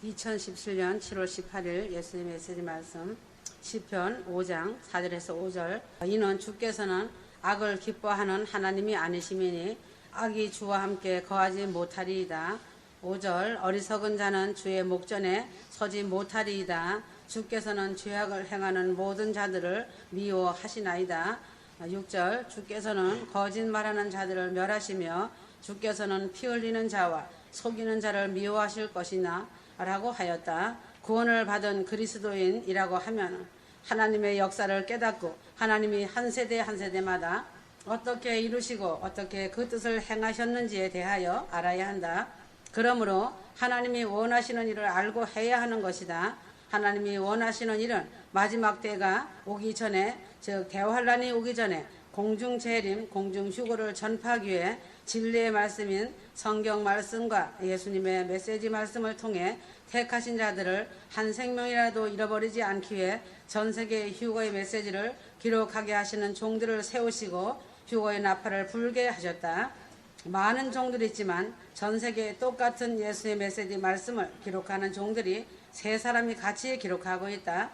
2017년 7월 18일 예수님의 메시지 말씀 시편 5장 4절에서 5절. 이는 주께서는 악을 기뻐하는 하나님이 아니시미니 악이 주와 함께 거하지 못하리이다. 5절. 어리석은 자는 주의 목전에 서지 못하리이다. 주께서는 죄악을 행하는 모든 자들을 미워하시나이다. 6절. 주께서는 거짓말하는 자들을 멸하시며 주께서는 피 흘리는 자와 속이는 자를 미워하실 것이나 라고 하였다. 구원을 받은 그리스도인이라고 하면 하나님의 역사를 깨닫고 하나님이 한 세대 한 세대마다 어떻게 이루시고 어떻게 그 뜻을 행하셨는지에 대하여 알아야 한다. 그러므로 하나님이 원하시는 일을 알고 해야 하는 것이다. 하나님이 원하시는 일은 마지막 때가 오기 전에, 즉 대환란이 오기 전에 공중재림, 공중휴거를 전파하기 위해 진리의 말씀인 성경 말씀과 예수님의 메시지 말씀을 통해 택하신 자들을 한 생명이라도 잃어버리지 않기 위해 전 세계 휴거의 메시지를 기록하게 하시는 종들을 세우시고 휴거의 나팔을 불게 하셨다. 많은 종들이 있지만 전 세계에 똑같은 예수의 메시지 말씀을 기록하는 종들이 세 사람이 같이 기록하고 있다.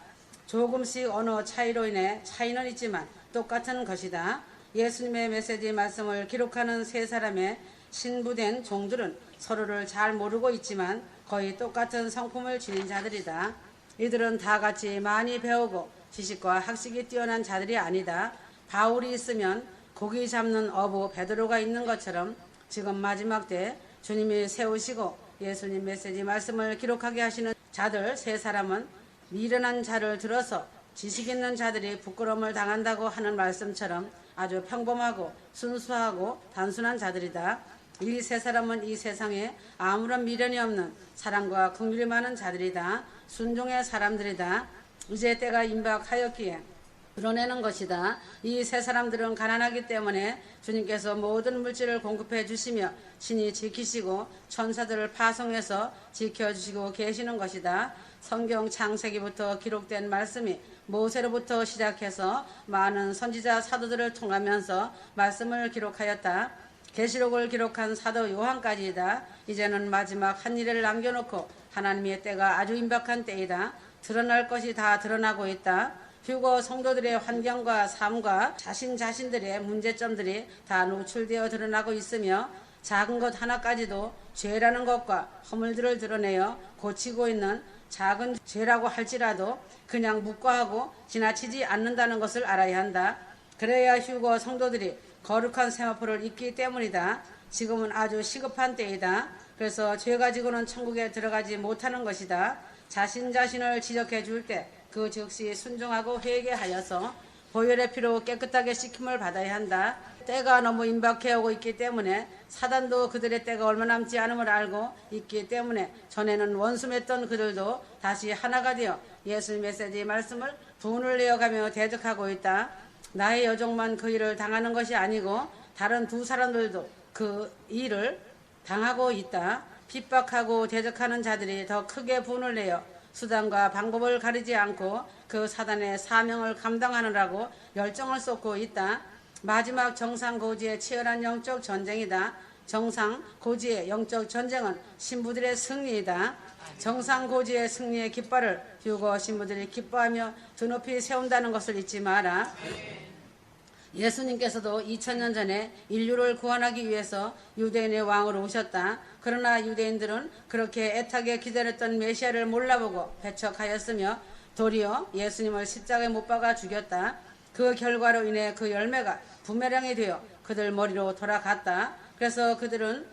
조금씩 언어 차이로 인해 차이는 있지만 똑같은 것이다. 예수님의 메시지 말씀을 기록하는 세 사람의 신부된 종들은 서로를 잘 모르고 있지만 거의 똑같은 성품을 지닌 자들이다. 이들은 다 같이 많이 배우고 지식과 학식이 뛰어난 자들이 아니다. 바울이 있으면 고기 잡는 어부 베드로가 있는 것처럼 지금 마지막 때 주님이 세우시고 예수님 메시지 말씀을 기록하게 하시는 자들 세 사람은 미련한 자를 들어서 지식 있는 자들이 부끄러움을 당한다고 하는 말씀처럼 아주 평범하고 순수하고 단순한 자들이다. 이 세 사람은 이 세상에 아무런 미련이 없는 사랑과 긍휼이 많은 자들이다. 순종의 사람들이다. 이제 때가 임박하였기에 드러내는 것이다. 이 세 사람들은 가난하기 때문에 주님께서 모든 물질을 공급해 주시며 신이 지키시고 천사들을 파송해서 지켜주시고 계시는 것이다. 성경 창세기부터 기록된 말씀이 모세로부터 시작해서 많은 선지자 사도들을 통하면서 말씀을 기록하였다. 계시록을 기록한 사도 요한까지이다. 이제는 마지막 한 일을 남겨놓고 하나님의 때가 아주 임박한 때이다. 드러날 것이 다 드러나고 있다. 휴거 성도들의 환경과 삶과 자신들의 문제점들이 다 노출되어 드러나고 있으며 작은 것 하나까지도 죄라는 것과 허물들을 드러내어 고치고 있는 작은 죄라고 할지라도 그냥 묵과하고 지나치지 않는다는 것을 알아야 한다. 그래야 휴거 성도들이 거룩한 세마포를 입기 때문이다. 지금은 아주 시급한 때이다. 그래서 죄 가지고는 천국에 들어가지 못하는 것이다. 자신을 지적해 줄 때 그 즉시 순종하고 회개하여서 보혈의 피로 깨끗하게 씻김을 받아야 한다. 때가 너무 임박해 오고 있기 때문에 사단도 그들의 때가 얼마 남지 않음을 알고 있기 때문에 전에는 원수했던 그들도 다시 하나가 되어 예수님 메시지 말씀을 분을 내어가며 대적하고 있다. 나의 여종만 그 일을 당하는 것이 아니고 다른 두 사람들도 그 일을 당하고 있다. 핍박하고 대적하는 자들이 더 크게 분을 내어 수단과 방법을 가리지 않고 그 사단의 사명을 감당하느라고 열정을 쏟고 있다. 마지막 정상고지의 치열한 영적 전쟁이다. 정상고지의 영적 전쟁은 신부들의 승리이다. 정상고지의 승리의 깃발을 휴거 신부들이 기뻐하며 드높이 세운다는 것을 잊지 마라. 예수님께서도 2000년 전에 인류를 구원하기 위해서 유대인의 왕으로 오셨다. 그러나 유대인들은 그렇게 애타게 기다렸던 메시아를 몰라보고 배척하였으며 도리어 예수님을 십자가에 못 박아 죽였다. 그 결과로 인해 그 열매가 부메랑이 되어 그들 머리로 돌아갔다. 그래서 그들은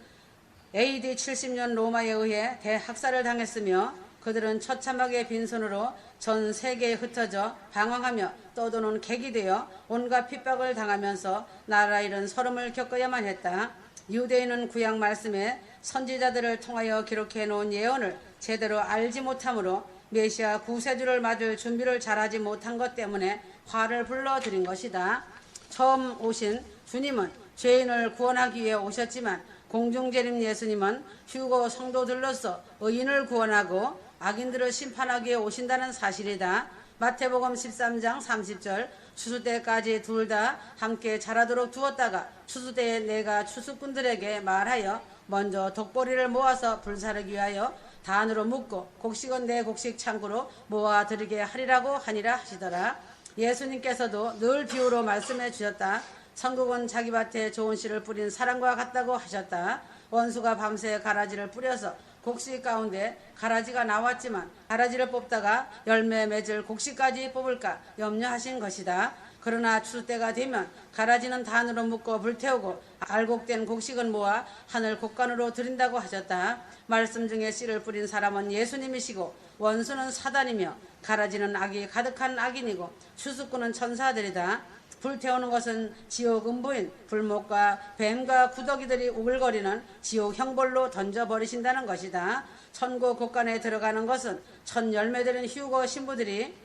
AD 70년 로마에 의해 대학살을 당했으며 그들은 처참하게 빈손으로 전 세계에 흩어져 방황하며 떠도는 객이 되어 온갖 핍박을 당하면서 나라 잃은 서름을 겪어야만 했다. 유대인은 구약 말씀에 선지자들을 통하여 기록해 놓은 예언을 제대로 알지 못하므로 메시아 구세주를 맞을 준비를 잘하지 못한 것 때문에 화를 불러들인 것이다. 처음 오신 주님은 죄인을 구원하기 위해 오셨지만 공중재림 예수님은 휴거 성도들로서 의인을 구원하고 악인들을 심판하기 위해 오신다는 사실이다. 마태복음 13장 30절. 추수 때까지 둘 다 함께 자라도록 두었다가 추수 때에 내가 추수꾼들에게 말하여 먼저 독보리를 모아서 불사르기 위하여 단으로 묶고 곡식은 내 곡식 창고로 모아 드리게 하리라고 하니라 하시더라. 예수님께서도 늘 비유로 말씀해 주셨다. 천국은 자기 밭에 좋은 씨를 뿌린 사람과 같다고 하셨다. 원수가 밤새 가라지를 뿌려서 곡식 가운데 가라지가 나왔지만 가라지를 뽑다가 열매 맺을 곡식까지 뽑을까 염려하신 것이다. 그러나 추수 때가 되면 가라지는 단으로 묶어 불태우고 알곡된 곡식은 모아 하늘 곡간으로 드린다고 하셨다. 말씀 중에 씨를 뿌린 사람은 예수님이시고 원수는 사단이며 가라지는 악이 가득한 악인이고 추수꾼은 천사들이다. 불태우는 것은 지옥 음부인 불목과 뱀과 구더기들이 우글거리는 지옥 형벌로 던져버리신다는 것이다. 천국 곳간에 들어가는 것은 첫 열매들은 휴거 신부들이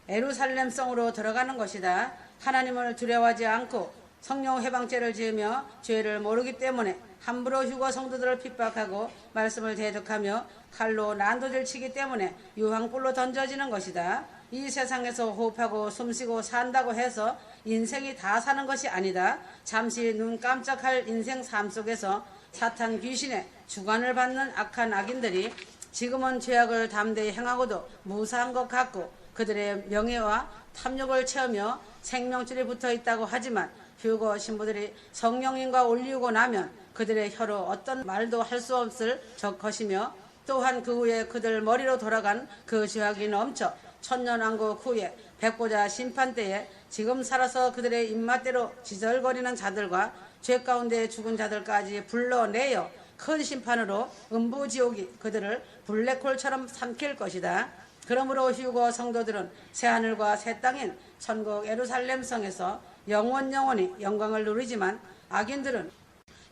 예루살렘 성으로 들어가는 것이다. 하나님을 두려워하지 않고 성령 회방죄를 지으며 죄를 모르기 때문에 함부로 휴거 성도들을 핍박하고 말씀을 대적하며 칼로 난도질 치기 때문에 유황불로 던져지는 것이다. 이 세상에서 호흡하고 숨쉬고 산다고 해서 인생이 다 사는 것이 아니다. 잠시 눈 깜짝할 인생 삶 속에서 사탄 귀신의 주관을 받는 악한 악인들이 지금은 죄악을 담대히 행하고도 무사한 것 같고 그들의 명예와 탐욕을 채우며 생명줄이 붙어 있다고 하지만 휴거 신부들이 성령님과 올리우고 나면 그들의 혀로 어떤 말도 할 수 없을 것이며 또한 그 후에 그들 머리로 돌아간 그 죄악이 넘쳐 천년왕국 후에 백보자 심판 때에 지금 살아서 그들의 입맛대로 지절거리는 자들과 죄 가운데 죽은 자들까지 불러내어 큰 심판으로 음부지옥이 그들을 블랙홀처럼 삼킬 것이다. 그러므로 휴거 성도들은 새하늘과 새 땅인 천국 예루살렘 성에서 영원히 영광을 누리지만 악인들은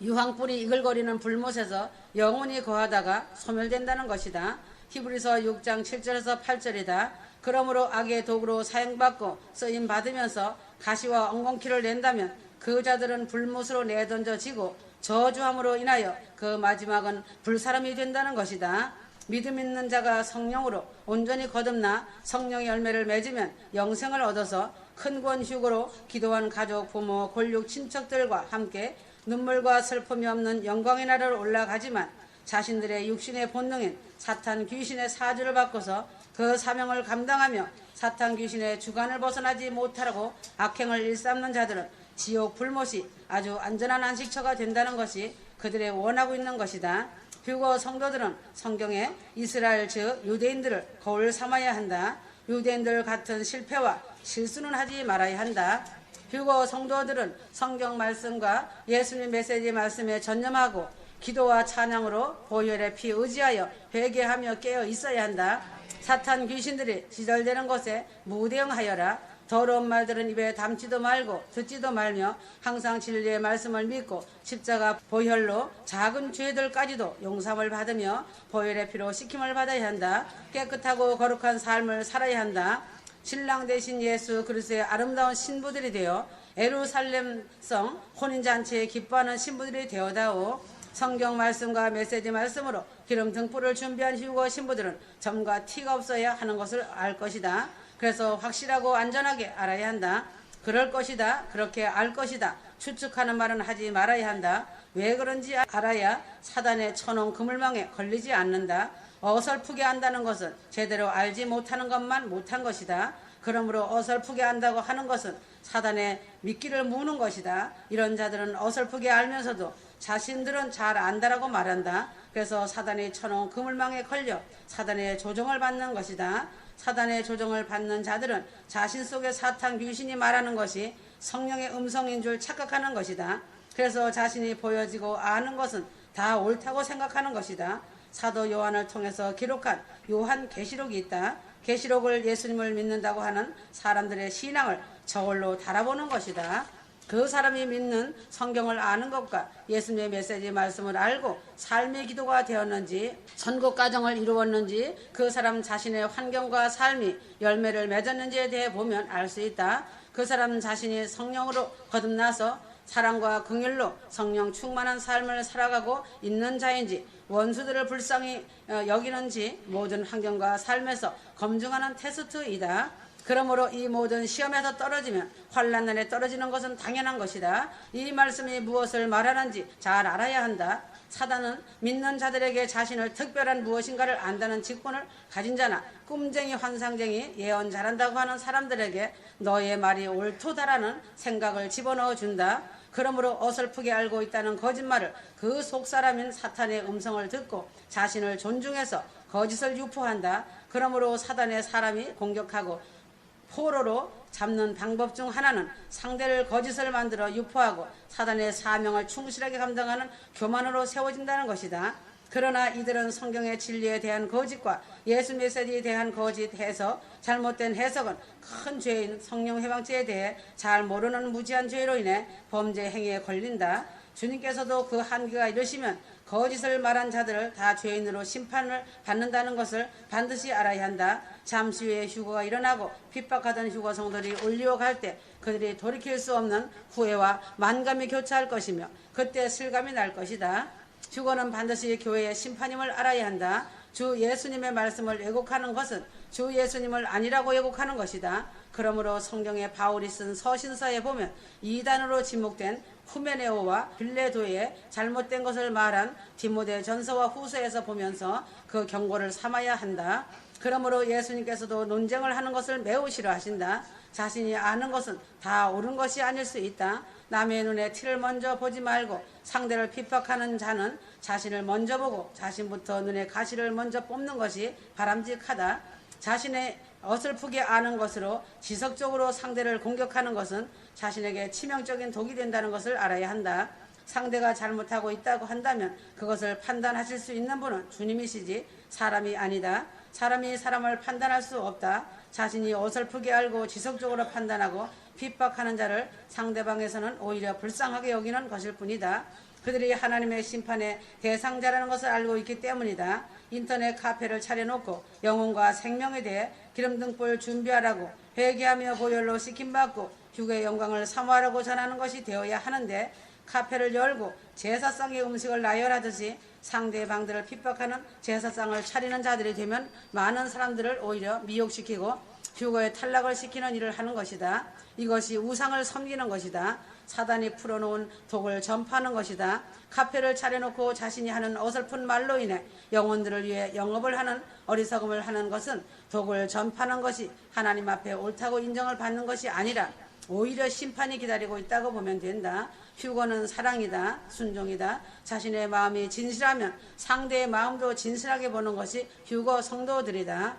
유황불이 이글거리는 불못에서 영원히 거하다가 소멸된다는 것이다. 히브리서 6장 7절에서 8절이다. 그러므로 악의 도구로 사용받고 쓰임받으면서 가시와 엉겅퀴를 낸다면 그 자들은 불못으로 내던져지고 저주함으로 인하여 그 마지막은 불사람이 된다는 것이다. 믿음 있는 자가 성령으로 온전히 거듭나 성령의 열매를 맺으면 영생을 얻어서 큰 권 휴거로 기도한 가족, 부모, 골육, 친척들과 함께 눈물과 슬픔이 없는 영광의 나라로 올라가지만 자신들의 육신의 본능인 사탄 귀신의 사주를 바꿔서 그 사명을 감당하며 사탄 귀신의 주관을 벗어나지 못하라고 악행을 일삼는 자들은 지옥 불못이 아주 안전한 안식처가 된다는 것이 그들의 원하고 있는 것이다. 휴거 성도들은 성경에 이스라엘 즉 유대인들을 거울 삼아야 한다. 유대인들 같은 실패와 실수는 하지 말아야 한다. 휴거 성도들은 성경 말씀과 예수님 메시지 말씀에 전념하고 기도와 찬양으로 보혈의 피 의지하여 회개하며 깨어 있어야 한다. 사탄 귀신들이 지절되는 것에 무대응하여라. 더러운 말들은 입에 담지도 말고 듣지도 말며 항상 진리의 말씀을 믿고 십자가 보혈로 작은 죄들까지도 용서를 받으며 보혈의 피로 씻김을 받아야 한다. 깨끗하고 거룩한 삶을 살아야 한다. 신랑 되신 예수 그리스도의 아름다운 신부들이 되어 예루살렘성 혼인잔치에 기뻐하는 신부들이 되어다오. 성경 말씀과 메시지 말씀으로 기름 등불을 준비한 휴거 신부들은 점과 티가 없어야 하는 것을 알 것이다. 그래서 확실하고 안전하게 알아야 한다. 그럴 것이다. 그렇게 알 것이다. 추측하는 말은 하지 말아야 한다. 왜 그런지 알아야 사단의 천원 그물망에 걸리지 않는다. 어설프게 안다는 것은 제대로 알지 못하는 것만 못한 것이다. 그러므로 어설프게 안다고 하는 것은 사단의 미끼를 무는 것이다. 이런 자들은 어설프게 알면서도 자신들은 잘 안다라고 말한다. 그래서 사단의 천원 그물망에 걸려 사단의 조종을 받는 것이다. 사단의 조종을 받는 자들은 자신 속에 사탄 귀신이 말하는 것이 성령의 음성인 줄 착각하는 것이다. 그래서 자신이 보여지고 아는 것은 다 옳다고 생각하는 것이다. 사도 요한을 통해서 기록한 요한 계시록이 있다. 계시록을 예수님을 믿는다고 하는 사람들의 신앙을 저울로 달아보는 것이다. 그 사람이 믿는 성경을 아는 것과 예수님의 메시지 말씀을 알고 삶의 기도가 되었는지 천국 가정을 이루었는지 그 사람 자신의 환경과 삶이 열매를 맺었는지에 대해 보면 알 수 있다. 그 사람 자신이 성령으로 거듭나서 사랑과 긍휼로 성령 충만한 삶을 살아가고 있는 자인지 원수들을 불쌍히 여기는지 모든 환경과 삶에서 검증하는 테스트이다. 그러므로 이 모든 시험에서 떨어지면 환난날에 떨어지는 것은 당연한 것이다. 이 말씀이 무엇을 말하는지 잘 알아야 한다. 사단은 믿는 자들에게 자신을 특별한 무엇인가를 안다는 직분을 가진 자나 꿈쟁이 환상쟁이 예언 잘한다고 하는 사람들에게 너의 말이 옳도다라는 생각을 집어넣어 준다. 그러므로 어설프게 알고 있다는 거짓말을 그 속사람인 사탄의 음성을 듣고 자신을 존중해서 거짓을 유포한다. 그러므로 사단의 사람이 공격하고 포로로 잡는 방법 중 하나는 상대를 거짓을 만들어 유포하고 사단의 사명을 충실하게 감당하는 교만으로 세워진다는 것이다. 그러나 이들은 성경의 진리에 대한 거짓과 예수 메시지에 대한 거짓 해석, 잘못된 해석은 큰 죄인 성령 해방죄에 대해 잘 모르는 무지한 죄로 인해 범죄 행위에 걸린다. 주님께서도 그 한계가 이르시면 거짓을 말한 자들을 다 죄인으로 심판을 받는다는 것을 반드시 알아야 한다. 잠시 후에 휴거가 일어나고 핍박하던 휴거 성도들이 올리어 갈 때 그들이 돌이킬 수 없는 후회와 만감이 교차할 것이며 그때 슬감이 날 것이다. 휴거는 반드시 교회의 심판임을 알아야 한다. 주 예수님의 말씀을 왜곡하는 것은 주 예수님을 아니라고 왜곡하는 것이다. 그러므로 성경에 바울이 쓴 서신서에 보면 이단으로 지목된 후메네오와 빌레도의 잘못된 것을 말한 디모데 전서와 후서에서 보면서 그 경고를 삼아야 한다. 그러므로 예수님께서도 논쟁을 하는 것을 매우 싫어하신다. 자신이 아는 것은 다 옳은 것이 아닐 수 있다. 남의 눈에 티를 먼저 보지 말고 상대를 핍박하는 자는 자신을 먼저 보고 자신부터 눈에 가시를 먼저 뽑는 것이 바람직하다. 자신의 어설프게 아는 것으로 지속적으로 상대를 공격하는 것은 자신에게 치명적인 독이 된다는 것을 알아야 한다. 상대가 잘못하고 있다고 한다면 그것을 판단하실 수 있는 분은 주님이시지 사람이 아니다. 사람이 사람을 판단할 수 없다. 자신이 어설프게 알고 지속적으로 판단하고 핍박하는 자를 상대방에서는 오히려 불쌍하게 여기는 것일 뿐이다. 그들이 하나님의 심판의 대상자라는 것을 알고 있기 때문이다. 인터넷 카페를 차려놓고 영혼과 생명에 대해 기름등불 준비하라고 회개하며 보혈로 씻김받고 휴게의 영광을 사모하라고 전하는 것이 되어야 하는데 카페를 열고 제사상의 음식을 나열하듯이 상대방들을 핍박하는 제사상을 차리는 자들이 되면 많은 사람들을 오히려 미혹시키고 휴거에 탈락을 시키는 일을 하는 것이다. 이것이 우상을 섬기는 것이다. 사단이 풀어놓은 독을 전파하는 것이다. 카페를 차려놓고 자신이 하는 어설픈 말로 인해 영혼들을 위해 영업을 하는 어리석음을 하는 것은 독을 전파하는 것이 하나님 앞에 옳다고 인정을 받는 것이 아니라 오히려 심판이 기다리고 있다고 보면 된다. 휴거는 사랑이다. 순종이다. 자신의 마음이 진실하면 상대의 마음도 진실하게 보는 것이 휴거 성도들이다.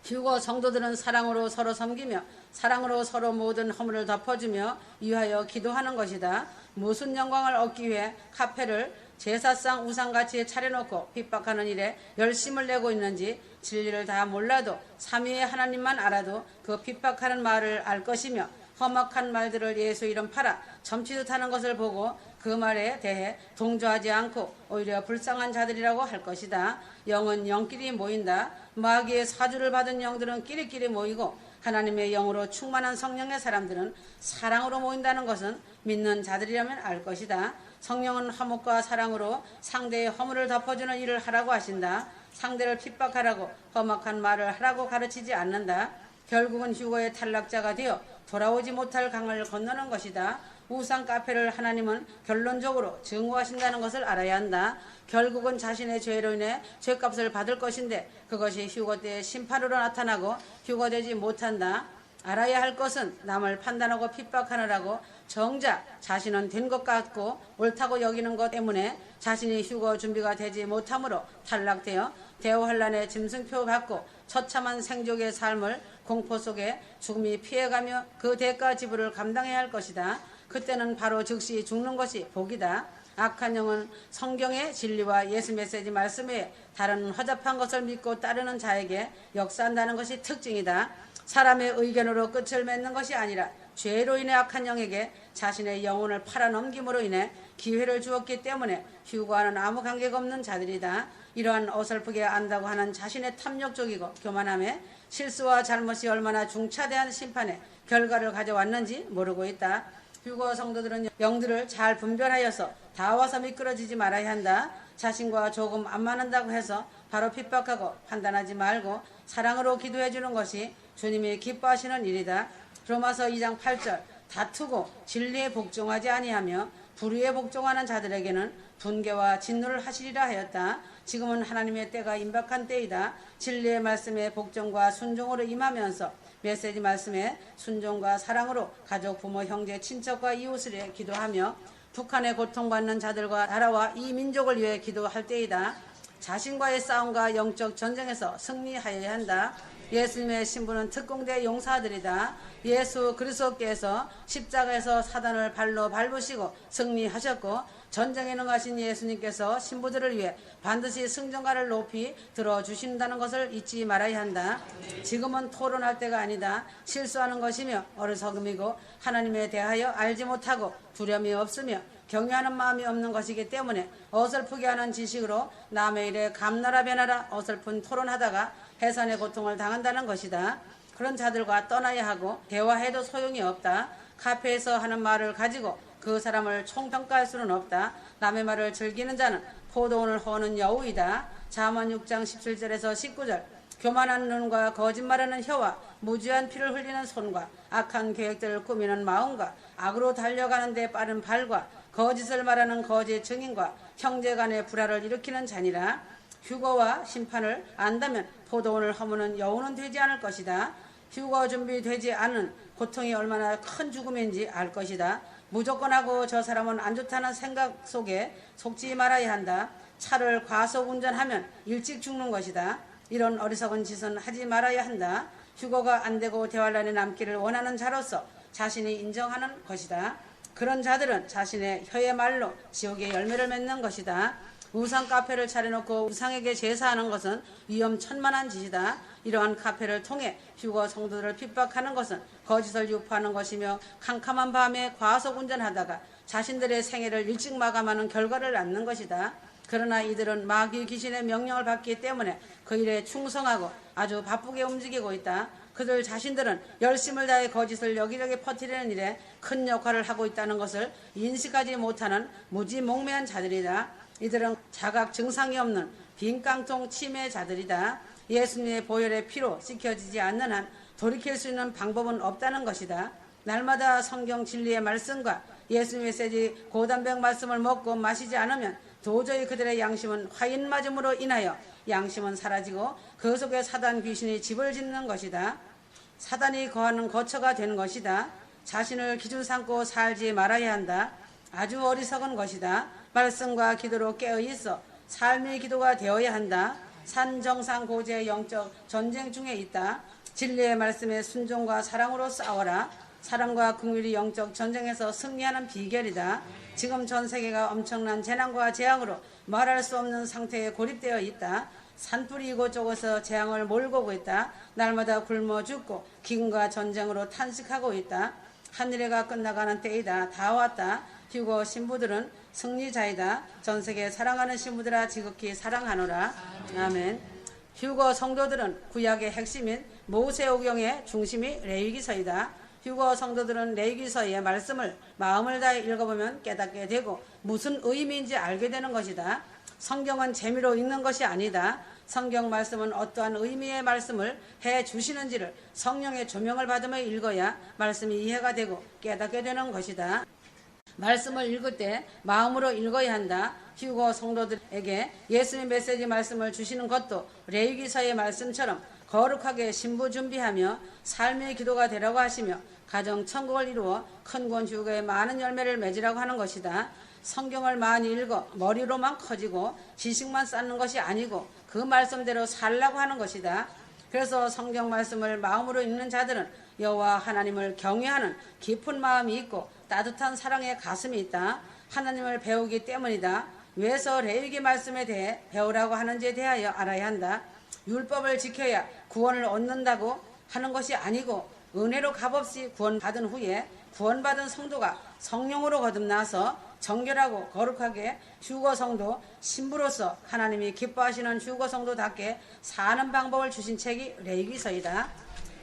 휴거 성도들은 사랑으로 서로 섬기며 사랑으로 서로 모든 허물을 덮어주며 위하여 기도하는 것이다. 무슨 영광을 얻기 위해 카페를 제사상 우상같이 차려놓고 핍박하는 일에 열심을 내고 있는지 진리를 다 몰라도 삼위의 하나님만 알아도 그 핍박하는 말을 알 것이며 험악한 말들을 예수 이름 팔아 점치듯 하는 것을 보고 그 말에 대해 동조하지 않고 오히려 불쌍한 자들이라고 할 것이다. 영은 영끼리 모인다. 마귀의 사주를 받은 영들은 끼리끼리 모이고 하나님의 영으로 충만한 성령의 사람들은 사랑으로 모인다는 것은 믿는 자들이라면 알 것이다. 성령은 화목과 사랑으로 상대의 허물을 덮어주는 일을 하라고 하신다. 상대를 핍박하라고 험악한 말을 하라고 가르치지 않는다. 결국은 휴거의 탈락자가 되어 돌아오지 못할 강을 건너는 것이다. 우상 카페를 하나님은 결론적으로 증오하신다는 것을 알아야 한다. 결국은 자신의 죄로 인해 죄값을 받을 것인데 그것이 휴거 때의 심판으로 나타나고 휴거되지 못한다. 알아야 할 것은 남을 판단하고 핍박하느라고 정작 자신은 된 것 같고 옳다고 여기는 것 때문에 자신이 휴거 준비가 되지 못함으로 탈락되어 대환란의 짐승표 받고 처참한 생족의 삶을 공포 속에 죽음이 피해가며 그 대가 지불을 감당해야 할 것이다. 그때는 바로 즉시 죽는 것이 복이다. 악한 영은 성경의 진리와 예수 메시지 말씀에 다른 허접한 것을 믿고 따르는 자에게 역사한다는 것이 특징이다. 사람의 의견으로 끝을 맺는 것이 아니라 죄로 인해 악한 영에게 자신의 영혼을 팔아넘김으로 인해 기회를 주었기 때문에 휴거와는 아무 관계가 없는 자들이다. 이러한 어설프게 안다고 하는 자신의 탐욕적이고 교만함에 실수와 잘못이 얼마나 중차대한 심판의 결과를 가져왔는지 모르고 있다. 휴거 성도들은 영들을 잘 분별하여서 다 와서 미끄러지지 말아야 한다. 자신과 조금 안 맞는다고 해서 바로 핍박하고 판단하지 말고 사랑으로 기도해 주는 것이 주님이 기뻐하시는 일이다. 로마서 2장 8절 다투고 진리에 복종하지 아니하며 불의에 복종하는 자들에게는 분개와 진노를 하시리라 하였다. 지금은 하나님의 때가 임박한 때이다. 진리의 말씀에 복종과 순종으로 임하면서 메시지 말씀에 순종과 사랑으로 가족, 부모, 형제, 친척과 이웃을 위해 기도하며 북한에 고통받는 자들과 나라와 이 민족을 위해 기도할 때이다. 자신과의 싸움과 영적 전쟁에서 승리하여야 한다. 예수님의 신부는 특공대 용사들이다. 예수 그리스도께서 십자가에서 사단을 발로 밟으시고 승리하셨고 전쟁에 능하신 예수님께서 신부들을 위해 반드시 승전가를 높이 들어주신다는 것을 잊지 말아야 한다. 지금은 토론할 때가 아니다. 실수하는 것이며 어리석음이고 하나님에 대하여 알지 못하고 두려움이 없으며 경외하는 마음이 없는 것이기 때문에 어설프게 하는 지식으로 남의 일에 감나라 배나라 어설픈 토론하다가 해산의 고통을 당한다는 것이다. 그런 자들과 떠나야 하고 대화해도 소용이 없다. 카페에서 하는 말을 가지고 그 사람을 총평가할 수는 없다. 남의 말을 즐기는 자는 포도원을 허는 여우이다. 잠언 6장 17절에서 19절 교만한 눈과 거짓말하는 혀와 무지한 피를 흘리는 손과 악한 계획들을 꾸미는 마음과 악으로 달려가는 데 빠른 발과 거짓을 말하는 거짓 증인과 형제간의 불화를 일으키는 자니라. 휴거와 심판을 안다면 포도원을 허무는 여우는 되지 않을 것이다. 휴거 준비되지 않은 고통이 얼마나 큰 죽음인지 알 것이다. 무조건 하고 저 사람은 안 좋다는 생각 속에 속지 말아야 한다. 차를 과속 운전하면 일찍 죽는 것이다. 이런 어리석은 짓은 하지 말아야 한다. 휴거가 안 되고 대환란에 남기를 원하는 자로서 자신이 인정하는 것이다. 그런 자들은 자신의 혀의 말로 지옥의 열매를 맺는 것이다. 우상 카페를 차려놓고 우상에게 제사하는 것은 위험천만한 짓이다. 이러한 카페를 통해 휴거 성도들을 핍박하는 것은 거짓을 유포하는 것이며 캄캄한 밤에 과속 운전하다가 자신들의 생애를 일찍 마감하는 결과를 낳는 것이다. 그러나 이들은 마귀 귀신의 명령을 받기 때문에 그 일에 충성하고 아주 바쁘게 움직이고 있다. 그들 자신들은 열심을 다해 거짓을 여기저기 퍼뜨리는 일에 큰 역할을 하고 있다는 것을 인식하지 못하는 무지몽매한 자들이다. 이들은 자각 증상이 없는 빈깡통 치매자들이다. 예수님의 보혈의 피로 씻겨지지 않는 한 돌이킬 수 있는 방법은 없다는 것이다. 날마다 성경 진리의 말씀과 예수님의 메시지 고단백 말씀을 먹고 마시지 않으면 도저히 그들의 양심은 화인 맞음으로 인하여 양심은 사라지고 그 속에 사단 귀신이 집을 짓는 것이다. 사단이 거하는 거처가 되는 것이다. 자신을 기준 삼고 살지 말아야 한다. 아주 어리석은 것이다. 말씀과 기도로 깨어있어 삶의 기도가 되어야 한다. 산정상고제의 영적 전쟁 중에 있다. 진리의 말씀에 순종과 사랑으로 싸워라. 사랑과 긍휼이 영적 전쟁에서 승리하는 비결이다. 지금 전 세계가 엄청난 재난과 재앙으로 말할 수 없는 상태에 고립되어 있다. 산불이 이곳저곳에서 재앙을 몰고 오고 있다. 날마다 굶어 죽고 기근과 전쟁으로 탄식하고 있다. 하늘해가 끝나가는 때이다. 다 왔다. 휴거 신부들은 승리자이다. 전 세계 사랑하는 신부들아 지극히 사랑하노라. 아멘. 휴거 성도들은 구약의 핵심인 모세오경의 중심이 레위기서이다. 휴거 성도들은 레위기서의 말씀을 마음을 다해 읽어보면 깨닫게 되고 무슨 의미인지 알게 되는 것이다. 성경은 재미로 읽는 것이 아니다. 성경 말씀은 어떠한 의미의 말씀을 해 주시는지를 성령의 조명을 받으며 읽어야 말씀이 이해가 되고 깨닫게 되는 것이다. 말씀을 읽을 때 마음으로 읽어야 한다. 휴거 성도들에게 예수님의 메시지 말씀을 주시는 것도 레위기서의 말씀처럼 거룩하게 신부 준비하며 삶의 기도가 되라고 하시며 가정 천국을 이루어 큰 권 휴거에 많은 열매를 맺으라고 하는 것이다. 성경을 많이 읽어 머리로만 커지고 지식만 쌓는 것이 아니고 그 말씀대로 살라고 하는 것이다. 그래서 성경 말씀을 마음으로 읽는 자들은 여호와 하나님을 경외하는 깊은 마음이 있고 따뜻한 사랑의 가슴이 있다. 하나님을 배우기 때문이다. 왜서 레위기 말씀에 대해 배우라고 하는지에 대하여 알아야 한다. 율법을 지켜야 구원을 얻는다고 하는 것이 아니고 은혜로 값없이 구원받은 후에 구원받은 성도가 성령으로 거듭나서 정결하고 거룩하게 휴거 성도 신부로서 하나님이 기뻐하시는 휴거 성도답게 사는 방법을 주신 책이 레위기서이다.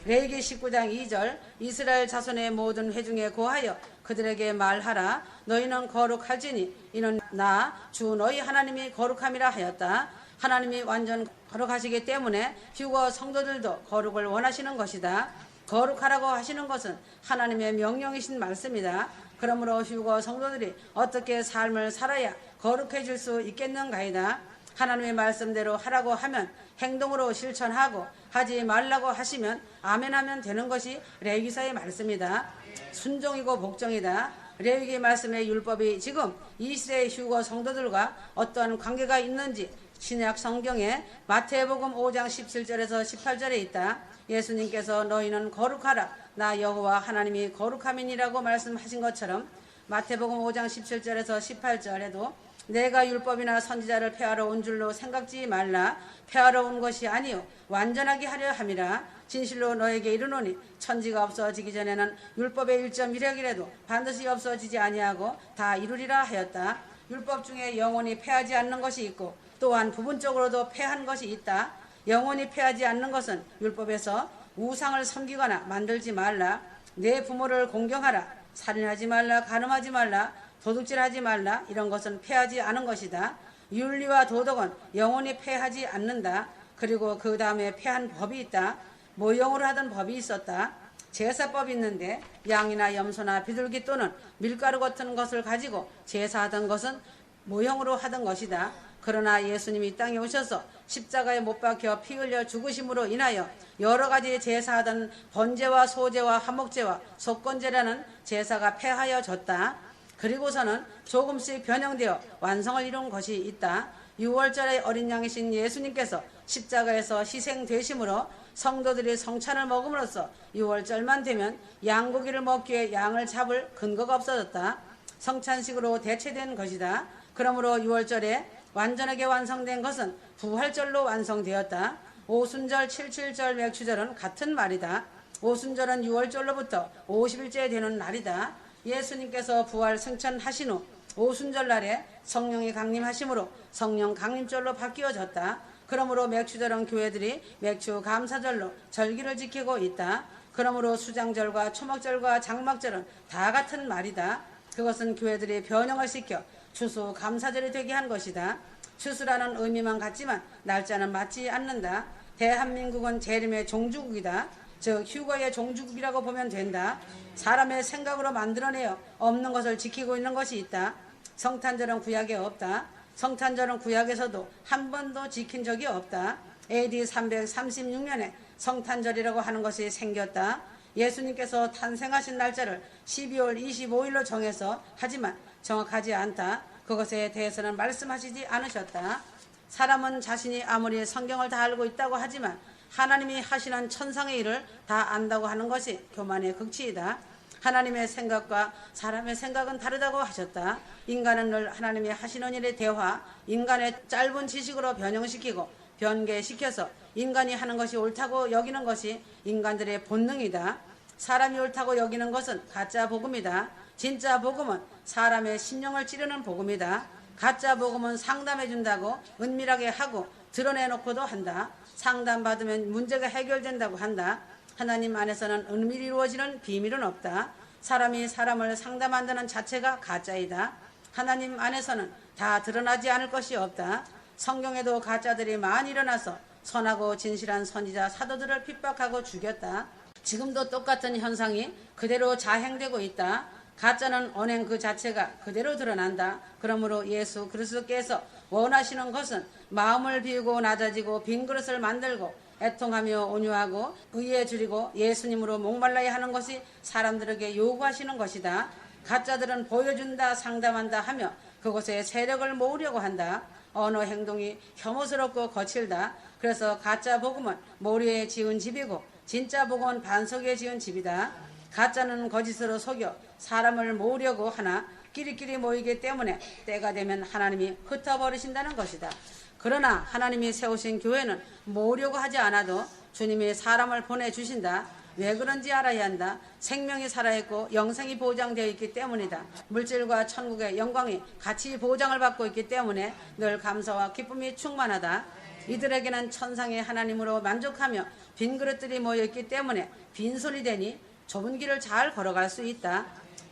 레위기 19장 2절 이스라엘 자손의 모든 회중에 고하여 그들에게 말하라. 너희는 거룩할지니 이는 나 주 너희 하나님이 거룩함이라 하였다. 하나님이 완전 거룩하시기 때문에 휴거 성도들도 거룩을 원하시는 것이다. 거룩하라고 하시는 것은 하나님의 명령이신 말씀이다. 그러므로 휴거 성도들이 어떻게 삶을 살아야 거룩해질 수 있겠는가이다. 하나님의 말씀대로 하라고 하면 행동으로 실천하고 하지 말라고 하시면 아멘하면 되는 것이 레위기서의 말씀이다. 순종이고 복종이다. 레위기 말씀의 율법이 지금 이 시대의 휴거 성도들과 어떠한 관계가 있는지 신약 성경에 마태복음 5장 17절에서 18절에 있다. 예수님께서 너희는 거룩하라 나 여호와 하나님이 거룩함이니라고 말씀하신 것처럼 마태복음 5장 17절에서 18절에도 내가 율법이나 선지자를 폐하러 온 줄로 생각지 말라. 폐하러 온 것이 아니요 완전하게 하려 함이라. 진실로 너에게 이르노니 천지가 없어지기 전에는 율법의 1.1획이라도 반드시 없어지지 아니하고 다 이루리라 하였다. 율법 중에 영원히 폐하지 않는 것이 있고 또한 부분적으로도 폐한 것이 있다. 영원히 폐하지 않는 것은 율법에서 우상을 섬기거나 만들지 말라. 내 부모를 공경하라. 살인하지 말라. 간음하지 말라. 도둑질하지 말라. 이런 것은 폐하지 않은 것이다. 윤리와 도덕은 영원히 폐하지 않는다. 그리고 그 다음에 폐한 법이 있다. 모형으로 하던 법이 있었다. 제사법이 있는데 양이나 염소나 비둘기 또는 밀가루 같은 것을 가지고 제사하던 것은 모형으로 하던 것이다. 그러나 예수님이 이 땅에 오셔서 십자가에 못 박혀 피 흘려 죽으심으로 인하여 여러 가지 제사하던 번제와 소제와 화목제와 속건제라는 제사가 폐하여졌다. 그리고서는 조금씩 변형되어 완성을 이룬 것이 있다. 6월절의 어린 양이신 예수님께서 십자가에서 희생되심으로 성도들이 성찬을 먹음으로써 6월절만 되면 양고기를 먹기에 양을 잡을 근거가 없어졌다. 성찬식으로 대체된 것이다. 그러므로 6월절에 완전하게 완성된 것은 부활절로 완성되었다. 오순절, 칠칠절, 맥추절은 같은 말이다. 오순절은 6월절로부터 50일째 되는 날이다. 예수님께서 부활 승천하신 후 오순절 날에 성령이 강림하심으로 성령 강림절로 바뀌어졌다. 그러므로 맥추절은 교회들이 맥추 감사절로 절기를 지키고 있다. 그러므로 수장절과 초막절과 장막절은 다 같은 말이다. 그것은 교회들이 변형을 시켜 추수 감사절이 되게 한 것이다. 추수라는 의미만 같지만 날짜는 맞지 않는다. 대한민국은 재림의 종주국이다. 즉 휴거의 종주국이라고 보면 된다. 사람의 생각으로 만들어내어 없는 것을 지키고 있는 것이 있다. 성탄절은 구약에 없다. 성탄절은 구약에서도 한 번도 지킨 적이 없다. AD 336년에 성탄절이라고 하는 것이 생겼다. 예수님께서 탄생하신 날짜를 12월 25일로 정해서 하지만 정확하지 않다. 그것에 대해서는 말씀하시지 않으셨다. 사람은 자신이 아무리 성경을 다 알고 있다고 하지만 하나님이 하시는 천상의 일을 다 안다고 하는 것이 교만의 극치이다. 하나님의 생각과 사람의 생각은 다르다고 하셨다. 인간은 늘 하나님이 하시는 일의 대화, 인간의 짧은 지식으로 변형시키고 변개시켜서 인간이 하는 것이 옳다고 여기는 것이 인간들의 본능이다. 사람이 옳다고 여기는 것은 가짜 복음이다. 진짜 복음은 사람의 심령을 찌르는 복음이다. 가짜 복음은 상담해 준다고 은밀하게 하고 드러내놓고도 한다. 상담받으면 문제가 해결된다고 한다. 하나님 안에서는 은밀히 이루어지는 비밀은 없다. 사람이 사람을 상담한다는 자체가 가짜이다. 하나님 안에서는 다 드러나지 않을 것이 없다. 성경에도 가짜들이 많이 일어나서 선하고 진실한 선지자 사도들을 핍박하고 죽였다. 지금도 똑같은 현상이 그대로 자행되고 있다. 가짜는 언행 그 자체가 그대로 드러난다. 그러므로 예수 그리스도께서 원하시는 것은 마음을 비우고 낮아지고 빈 그릇을 만들고 애통하며 온유하고 의에 줄이고 예수님으로 목말라야 하는 것이 사람들에게 요구하시는 것이다. 가짜들은 보여준다 상담한다 하며 그곳에 세력을 모으려고 한다. 언어 행동이 혐오스럽고 거칠다. 그래서 가짜 복음은 모리에 지은 집이고 진짜 복음은 반석에 지은 집이다. 가짜는 거짓으로 속여 사람을 모으려고 하나 끼리끼리 모이기 때문에 때가 되면 하나님이 흩어버리신다는 것이다. 그러나 하나님이 세우신 교회는 모으려고 하지 않아도 주님이 사람을 보내주신다. 왜 그런지 알아야 한다. 생명이 살아있고 영생이 보장되어 있기 때문이다. 물질과 천국의 영광이 같이 보장을 받고 있기 때문에 늘 감사와 기쁨이 충만하다. 이들에게는 천상의 하나님으로 만족하며 빈 그릇들이 모여있기 때문에 빈손이 되니 좁은 길을 잘 걸어갈 수 있다.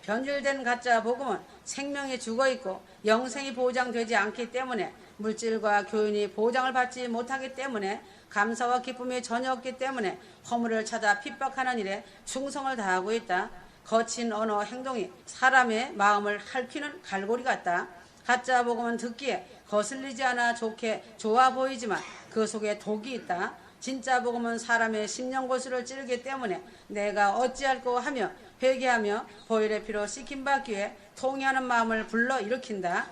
변질된 가짜 복음은 생명이 죽어있고 영생이 보장되지 않기 때문에 물질과 교훈이 보장을 받지 못하기 때문에 감사와 기쁨이 전혀 없기 때문에 허물을 찾아 핍박하는 일에 충성을 다하고 있다. 거친 언어 행동이 사람의 마음을 핥히는 갈고리 같다. 가짜 복음은 듣기에 거슬리지 않아 좋아 보이지만 그 속에 독이 있다. 진짜 복음은 사람의 심령고수를 찌르기 때문에 내가 어찌할꼬 하며 회개하며 보혈의 피로 씻김받기 위해 통회하는 마음을 불러일으킨다.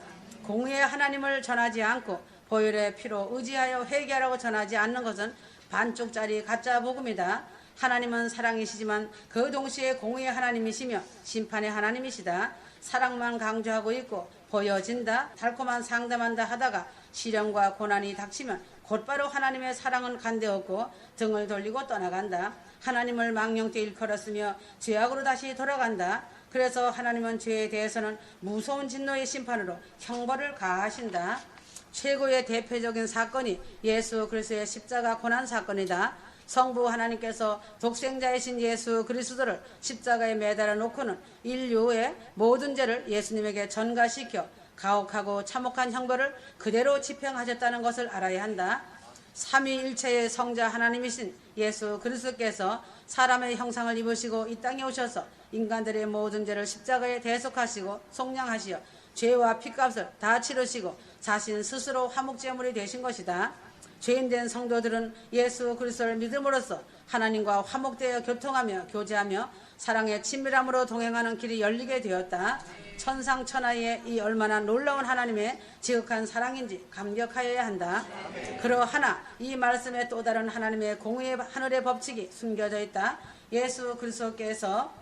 공의의 하나님을 전하지 않고 보혈의 피로 의지하여 회개하라고 전하지 않는 것은 반쪽짜리 가짜 복음이다. 하나님은 사랑이시지만 그 동시에 공의의 하나님이시며 심판의 하나님이시다. 사랑만 강조하고 있고 보여진다, 달콤한 상담한다 하다가 시련과 고난이 닥치면 곧바로 하나님의 사랑은 간대없고 등을 돌리고 떠나간다. 하나님을 망령되이 일컬었으며 죄악으로 다시 돌아간다. 그래서 하나님은 죄에 대해서는 무서운 진노의 심판으로 형벌을 가하신다. 최고의 대표적인 사건이 예수 그리스도의 십자가 고난 사건이다. 성부 하나님께서 독생자이신 예수 그리스도를 십자가에 매달아 놓고는 인류의 모든 죄를 예수님에게 전가시켜 가혹하고 참혹한 형벌을 그대로 집행하셨다는 것을 알아야 한다. 삼위일체의 성자 하나님이신 예수 그리스도께서 사람의 형상을 입으시고 이 땅에 오셔서 인간들의 모든 죄를 십자가에 대속하시고 속량하시어 죄와 피값을 다 치르시고 자신 스스로 화목제물이 되신 것이다. 죄인된 성도들은 예수 그리스도를 믿음으로써 하나님과 화목되어 교통하며 교제하며 사랑의 친밀함으로 동행하는 길이 열리게 되었다. 천상천하의 이 얼마나 놀라운 하나님의 지극한 사랑인지 감격하여야 한다. 그러하나 이 말씀에 또 다른 하나님의 공의의 하늘의 법칙이 숨겨져 있다. 예수 그리스도께서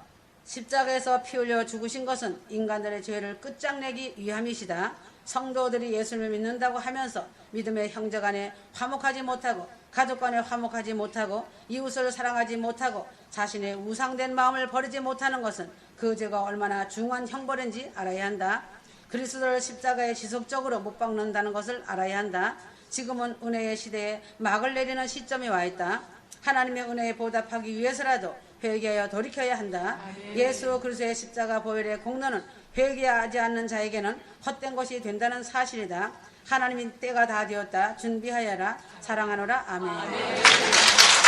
십자가에서 피 흘려 죽으신 것은 인간들의 죄를 끝장내기 위함이시다. 성도들이 예수님을 믿는다고 하면서 믿음의 형제 간에 화목하지 못하고 가족 간에 화목하지 못하고 이웃을 사랑하지 못하고 자신의 우상된 마음을 버리지 못하는 것은 그 죄가 얼마나 중한 형벌인지 알아야 한다. 그리스도를 십자가에 지속적으로 못 박는다는 것을 알아야 한다. 지금은 은혜의 시대에 막을 내리는 시점이 와 있다. 하나님의 은혜에 보답하기 위해서라도 회개하여 돌이켜야 한다. 예수 그리스도의 십자가 보혈의 공로는 회개하지 않는 자에게는 헛된 것이 된다는 사실이다. 하나님이 때가 다 되었다. 준비하여라. 사랑하노라. 아멘.